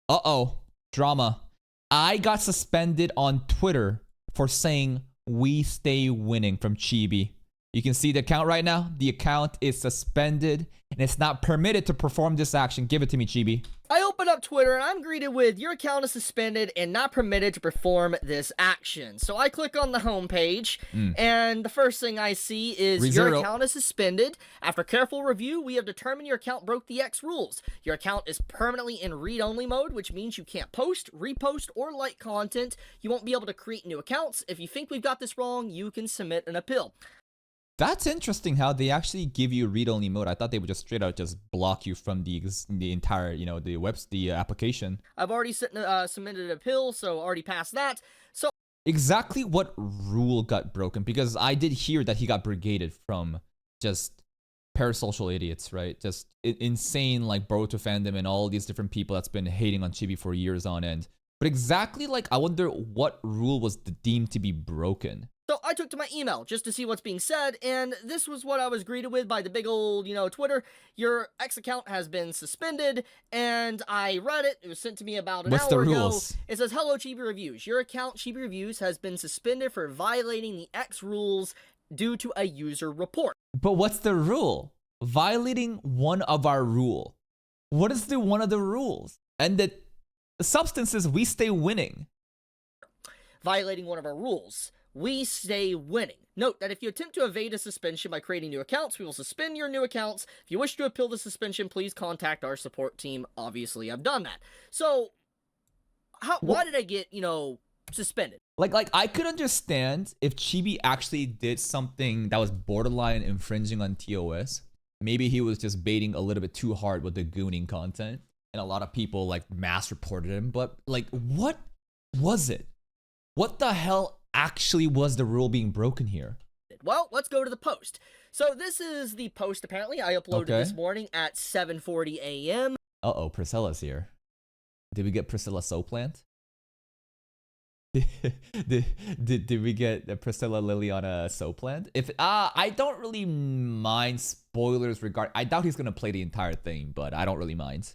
Uh-oh. Drama. I got suspended on Twitter for saying "we stay winning" from Chibi. You can see the account right now. The account is suspended and it's not permitted to perform this action. Give it to me, Chibi. I open up Twitter and I'm greeted with your account is suspended and not permitted to perform this action. So I click on the homepage and the first thing I see is your account is suspended. After careful review, we have determined your account broke the X rules. Your account is permanently in read-only mode, which means you can't post, repost, or like content. You won't be able to create new accounts. If you think we've got this wrong, you can submit an appeal. That's interesting how they actually give you read-only mode. I thought they would just straight out just block you from the entire, the application. I've already submitted an appeal, so already passed that. So exactly what rule got broken? Because I did hear that he got brigaded from just parasocial idiots, right? Just insane, like, Boruto fandom and all these different people that's been hating on Chibi for years on end. But exactly, like, I wonder what rule was deemed to be broken. So I took to my email just to see what's being said, and this was what I was greeted with by the big old, Twitter. Your X account has been suspended, and I read it. It was sent to me about an hour ago. It says, "Hello, Chibi Reviews. Your account, Chibi Reviews, has been suspended for violating the X rules due to a user report." But what's the rule? Violating one of our rule. What is the one of the rules? And the substance is "we stay winning." Violating one of our rules. We stay winning. Note that if you attempt to evade a suspension by creating new accounts, we will suspend your new accounts. If you wish to appeal the suspension, please contact our support team. Obviously, I've done that. So, why did I get, suspended? Like I could understand if Chibi actually did something that was borderline infringing on TOS. Maybe he was just baiting a little bit too hard with the gooning content, and a lot of people, like, mass reported him. But, like, what was it? What the hell actually was the rule being broken here? Well, let's go to the post. So this is the post, apparently. I uploaded this morning at 7:40 a.m. Uh-oh, Priscilla's here. Did we get Priscilla Soplant? did we get Priscilla Liliana Soplant? If I don't really mind spoilers I doubt he's gonna play the entire thing, but I don't really mind.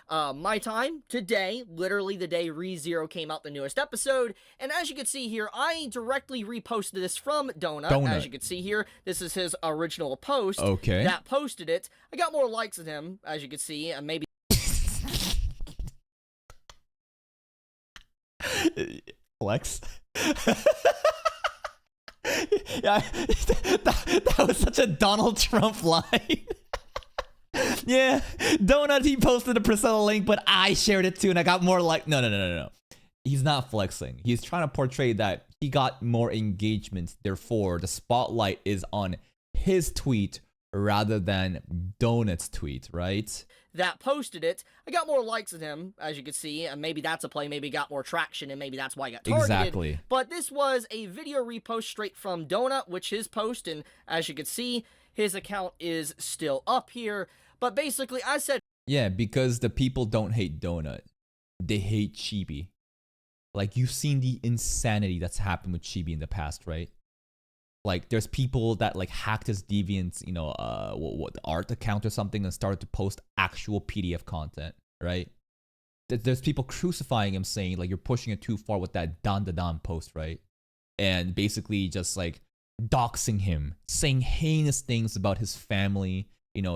My time today, literally the day ReZero came out, the newest episode, and as you can see here, I directly reposted this from Donut. As you can see here, this is his original post. Okay. That posted it. I got more likes than him, as you can see, and maybe flex. Yeah, that was such a Donald Trump line. Yeah, Donut, he posted a Priscilla link, but I shared it too, and I got more like. No. He's not flexing. He's trying to portray that he got more engagement. Therefore, the spotlight is on his tweet rather than Donut's tweet, right? That posted it. I got more likes than him, as you can see, and maybe that's a play. Maybe got more traction, and maybe that's why I got targeted. Exactly. But this was a video repost straight from Donut, which his post, and as you can see, his account is still up here. But basically, I said... Yeah, because the people don't hate Donut. They hate Chibi. Like, you've seen the insanity that's happened with Chibi in the past, right? Like, there's people that, like, hacked his Deviant, what art account or something and started to post actual PDF content, right? There's people crucifying him saying, like, you're pushing it too far with that Dan post, right? And basically just, like, doxing him, saying heinous things about his family,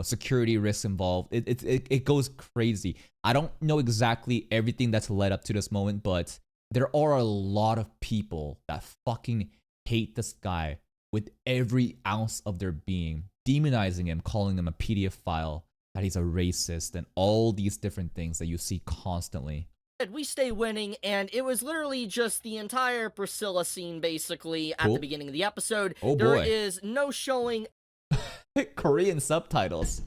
security risks involved. It goes crazy. I don't know exactly everything that's led up to this moment, but there are a lot of people that fucking hate this guy with every ounce of their being, demonizing him, calling him a PDF file, that he's a racist, and all these different things that you see constantly. We stay winning, and it was literally just the entire Priscilla scene, basically, at the beginning of the episode. Oh, there boy. is no showing... Korean subtitles.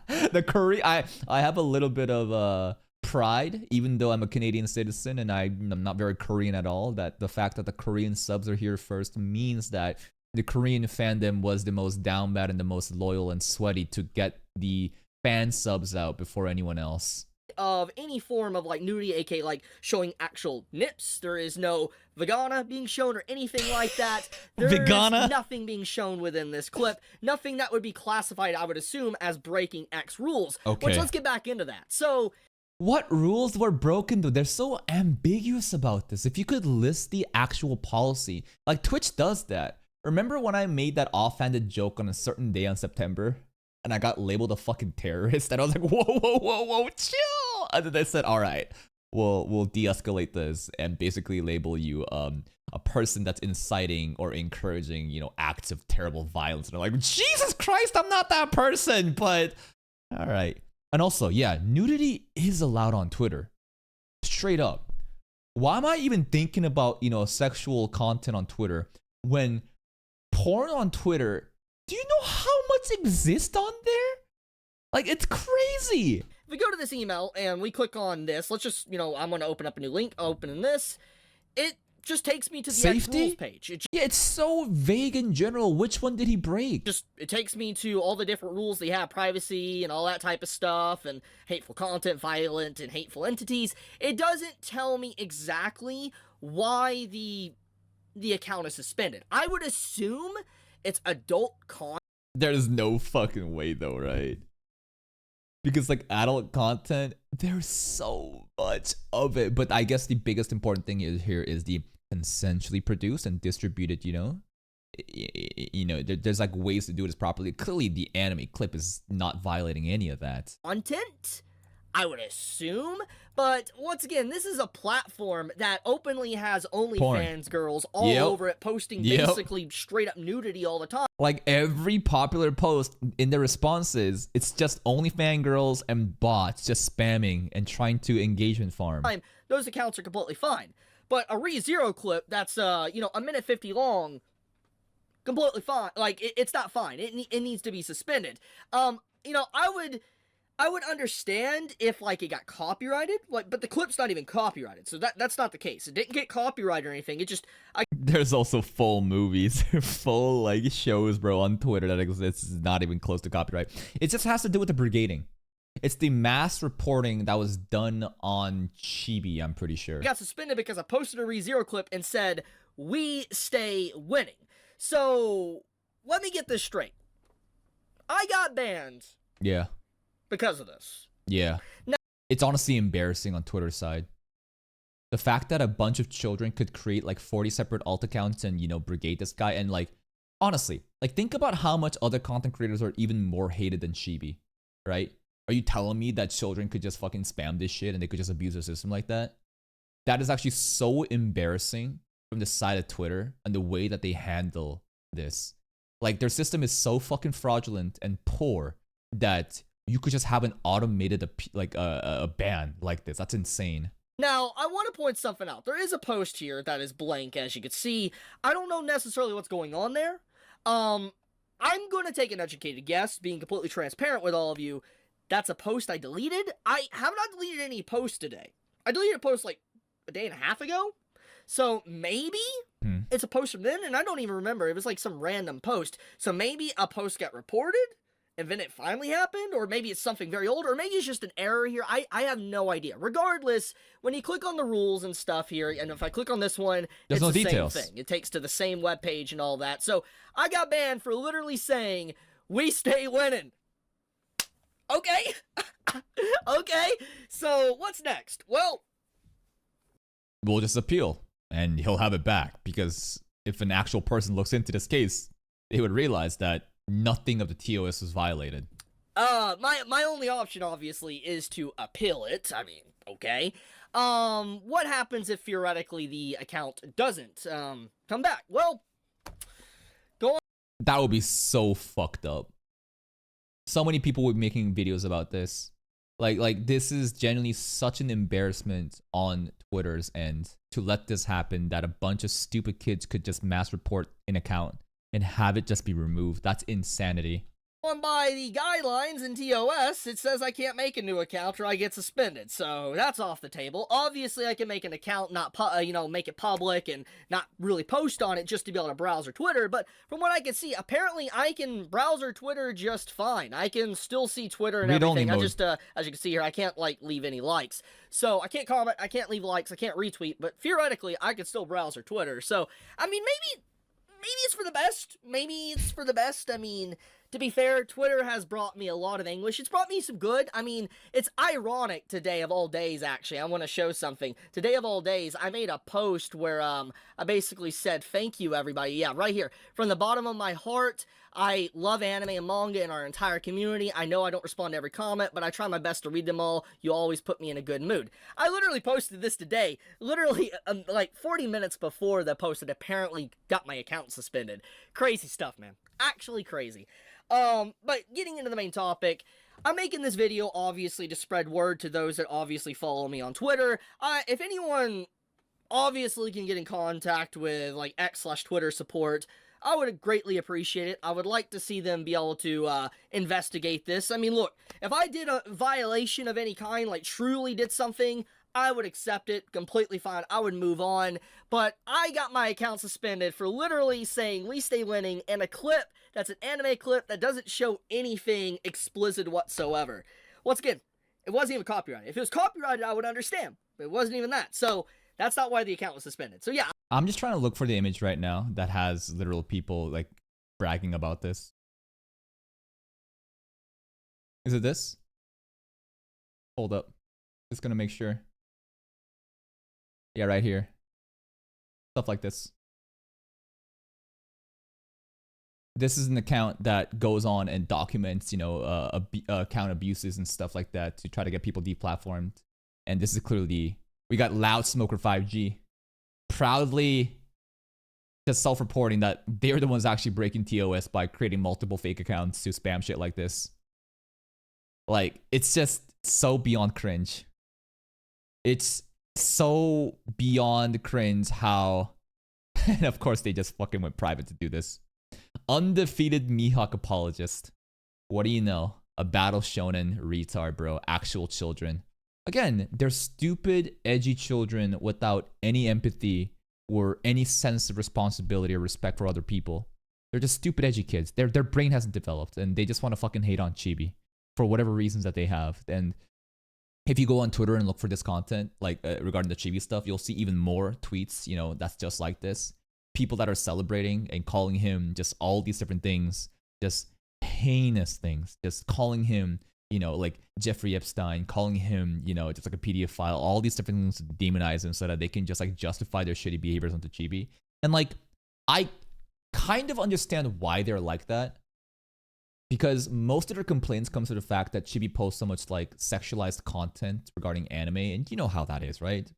I have a little bit of pride, even though I'm a Canadian citizen and I'm not very Korean at all, that the fact that the Korean subs are here first means that the Korean fandom was the most down bad and the most loyal and sweaty to get the fan subs out before anyone else. Of any form of, like, nudity, aka, like, showing actual nips. There is no vagina being shown or anything like that. There's nothing being shown within this clip. Nothing that would be classified, I would assume, as breaking X rules. Okay. Which, let's get back into that. So... What rules were broken though? They're so ambiguous about this. If you could list the actual policy, like Twitch does that. Remember when I made that offhanded joke on a certain day on September and I got labeled a fucking terrorist and I was like, whoa, chill. And then they said, all right, we'll de-escalate this and basically label you a person that's inciting or encouraging, you know, acts of terrible violence. And they're like, Jesus Christ, I'm not that person, but all right. And also, yeah, nudity is allowed on Twitter. Straight up. Why am I even thinking about, you know, sexual content on Twitter when porn on Twitter, do you know how much exists on there? Like, it's crazy. If we go to this email and we click on this, let's just, you know, I'm going to open up a new link, opening this. It just takes me to the actual rules page. Yeah, it's so vague in general. Which one did he break? It takes me to all the different rules they have, privacy and all that type of stuff, and hateful content, violent and hateful entities. It doesn't tell me exactly why the account is suspended. I would assume it's adult content. There's no fucking way though, right? Because like adult content, there's so much of it. But I guess the biggest important thing here is the consensually produced and distributed, you know? You know, there's like ways to do this properly. Clearly the anime clip is not violating any of that. Content, I would assume. But once again, this is a platform that openly has OnlyFans girls all over it, posting basically straight up nudity all the time. Like every popular post in the responses, it's just OnlyFans girls and bots just spamming and trying to engagement farm. Those accounts are completely fine. But a ReZero clip that's, you know, 1:50 long, completely fine. Like, it's not fine. It needs to be suspended. You know, I would understand if, like, it got copyrighted, like, but the clip's not even copyrighted, so that's not the case. It didn't get copyrighted or anything. It just... There's also full movies, full, like, shows, bro, on Twitter that exists, not even close to copyright. It just has to do with the brigading. It's the mass reporting that was done on Chibi, I'm pretty sure. It got suspended because I posted a ReZero clip and said, "We stay winning." So, let me get this straight. I got banned. Yeah. Because of this. Yeah. Now, it's honestly embarrassing on Twitter's side. The fact that a bunch of children could create like 40 separate alt accounts and, you know, brigade this guy. And like, honestly, like think about how much other content creators are even more hated than Chibi, right? Are you telling me that children could just fucking spam this shit and they could just abuse their system like that? That is actually so embarrassing from the side of Twitter and the way that they handle this. Like their system is so fucking fraudulent and poor that you could just have an automated a ban like this. That's insane. Now, I want to point something out. There is a post here that is blank, as you can see. I don't know necessarily what's going on there. I'm going to take an educated guess, being completely transparent with all of you. That's a post I deleted. I have not deleted any posts today. I deleted a post like a day and a half ago. So maybe it's a post from then, and I don't even remember. It was like some random post. So maybe a post got reported, and then it finally happened, or maybe it's something very old, or maybe it's just an error here. I have no idea. Regardless, when you click on the rules and stuff here, and if I click on this one, there's it's no the details. same thing. It takes to the same webpage and all that. So I got banned for literally saying, "We stay winning." Okay. Okay. So what's next? Well, we'll just appeal and he'll have it back, because if an actual person looks into this case, they would realize that nothing of the TOS was violated. My only option obviously is to appeal it. I mean, okay. What happens if theoretically the account doesn't come back? Well, go on. That would be so fucked up. So many people were making videos about this. Like this is genuinely such an embarrassment on Twitter's end to let this happen, that a bunch of stupid kids could just mass report an account and have it just be removed. That's insanity. And by the guidelines in TOS, it says I can't make a new account or I get suspended, so that's off the table. Obviously, I can make an account, not make it public and not really post on it just to be able to browse or Twitter, but from what I can see, apparently I can browse or Twitter just fine. I can still see Twitter and everything. I just, as you can see here, I can't, like, leave any likes. So, I can't comment, I can't leave likes, I can't retweet, but theoretically, I can still browse or Twitter. So, I mean, maybe it's for the best. Maybe it's for the best. I mean, To be fair, Twitter has brought me a lot of English. It's brought me some good. I mean, it's ironic today of all days, actually. I want to show something. Today of all days, I made a post where I basically said, thank you, everybody. Yeah, right here. From the bottom of my heart, I love anime and manga and our entire community. I know I don't respond to every comment, but I try my best to read them all. You always put me in a good mood. I literally posted this today, literally like 40 minutes before the post had apparently got my account suspended. Crazy stuff, man. Actually crazy. But getting into the main topic, I'm making this video obviously to spread word to those that obviously follow me on Twitter. If anyone obviously can get in contact with like X/Twitter support, I would greatly appreciate it. I would like to see them be able to investigate this. I mean, look, if I did a violation of any kind, like truly did something, I would accept it, completely fine, I would move on, but I got my account suspended for literally saying "we stay winning" in a clip that's an anime clip that doesn't show anything explicit whatsoever. Once again, it wasn't even copyrighted. If it was copyrighted, I would understand, but it wasn't even that, so that's not why the account was suspended. So yeah. I'm just trying to look for the image right now that has literal people, like, bragging about this. Is it this? Hold up. Just gonna make sure. Yeah, right here. Stuff like this. This is an account that goes on and documents, you know, account abuses and stuff like that to try to get people deplatformed. And this is clearly, we got Loud Smoker 5G proudly just self-reporting that they're the ones actually breaking TOS by creating multiple fake accounts to spam shit like this. Like, it's just so beyond cringe. It's so beyond cringe how, and of course they just fucking went private to do this. Undefeated Mihawk apologist. What do you know? A battle shonen retard, bro. Actual children. Again, they're stupid, edgy children without any empathy or any sense of responsibility or respect for other people. They're just stupid, edgy kids. Their brain hasn't developed, and they just want to fucking hate on chibi for whatever reasons that they have. And if you go on Twitter and look for this content, like regarding the chibi stuff, you'll see even more tweets, you know, that's just like this. People that are celebrating and calling him just all these different things, just heinous things, just calling him, you know, like Jeffrey Epstein, calling him, you know, just like a PDF file, all these different things to demonize him so that they can just like justify their shitty behaviors onto chibi. And like, I kind of understand why they're like that, because most of their complaints comes to the fact that chibi posts so much like sexualized content regarding anime, and you know how that is, right?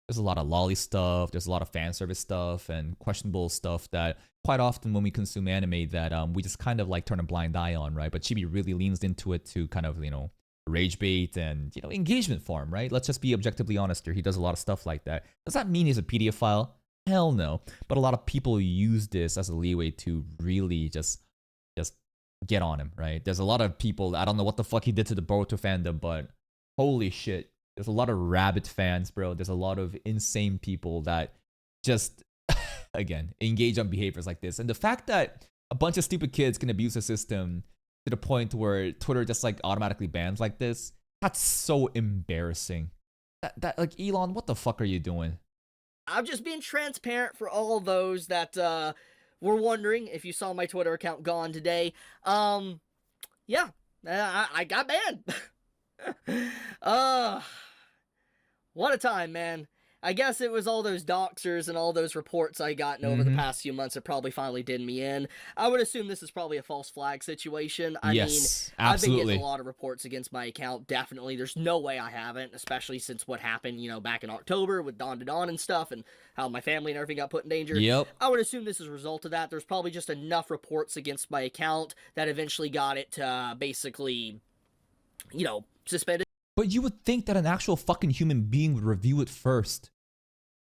There's a lot of lolly stuff, there's a lot of fan service stuff and questionable stuff that quite often when we consume anime that we just kind of like turn a blind eye on, right? But chibi really leans into it to kind of, you know, rage bait and, you know, engagement farm, right? Let's just be objectively honest here. He does a lot of stuff like that. Does that mean he's a PDF file? Hell no. But a lot of people use this as a leeway to really just get on him, right? There's a lot of people, I don't know what the fuck he did to the Boruto fandom, but holy shit. There's a lot of rabid fans, bro. There's a lot of insane people that just, again, engage on behaviors like this. And the fact that a bunch of stupid kids can abuse the system to the point where Twitter just like automatically bans like this, that's so embarrassing. That like, Elon, what the fuck are you doing? I'm just being transparent for all those that were wondering if you saw my Twitter account gone today. Yeah, I got banned. What a time, man. I guess it was all those doxers and all those reports I gotten over the past few months that probably finally did me in. I would assume this is probably a false flag situation. I mean, absolutely. I've been getting a lot of reports against my account, definitely. There's no way I haven't, especially since what happened, you know, back in October with Dawn to Dawn and stuff, and how my family and everything got put in danger. Yep. I would assume this is a result of that. There's probably just enough reports against my account that eventually got it basically, you know, suspended. But you would think that an actual fucking human being would review it first.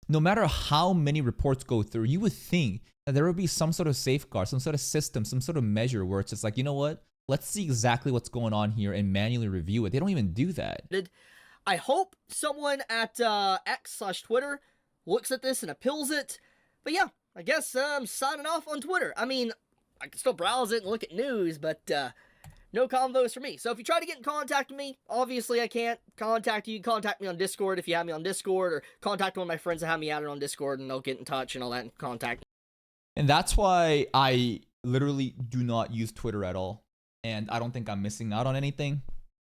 No matter how many reports go through, you would think that there would be some sort of safeguard, some sort of system, some sort of measure where it's just like, you know what? Let's see exactly what's going on here and manually review it. They don't even do that. I hope someone at X/Twitter looks at this and appeals it. But yeah, I guess I'm signing off on Twitter. I mean, I can still browse it and look at news, but no convos for me. So if you try to get in contact with me, obviously I can't contact you. You can contact me on Discord if you have me on Discord, or contact one of my friends that have me added on Discord, and they'll get in touch and all that and contact. And that's why I literally do not use Twitter at all. and I don't think I'm missing out on anything.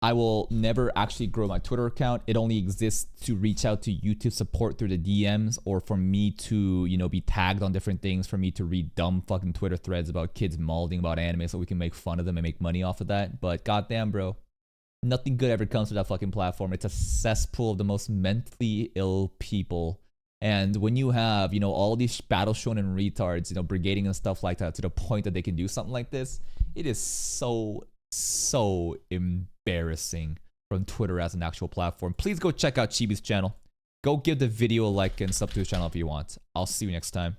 I will never actually grow my Twitter account. It only exists to reach out to YouTube support through the DMs, or for me to, you know, be tagged on different things, for me to read dumb fucking Twitter threads about kids malding about anime so we can make fun of them and make money off of that. But goddamn, bro, nothing good ever comes to that fucking platform. It's a cesspool of the most mentally ill people. And when you have, you know, all these Battle Shonen retards, you know, brigading and stuff like that to the point that they can do something like this, it is so embarrassing from Twitter as an actual platform. Please go check out Chibi's channel. Go give the video a like and sub to his channel if you want. I'll see you next time.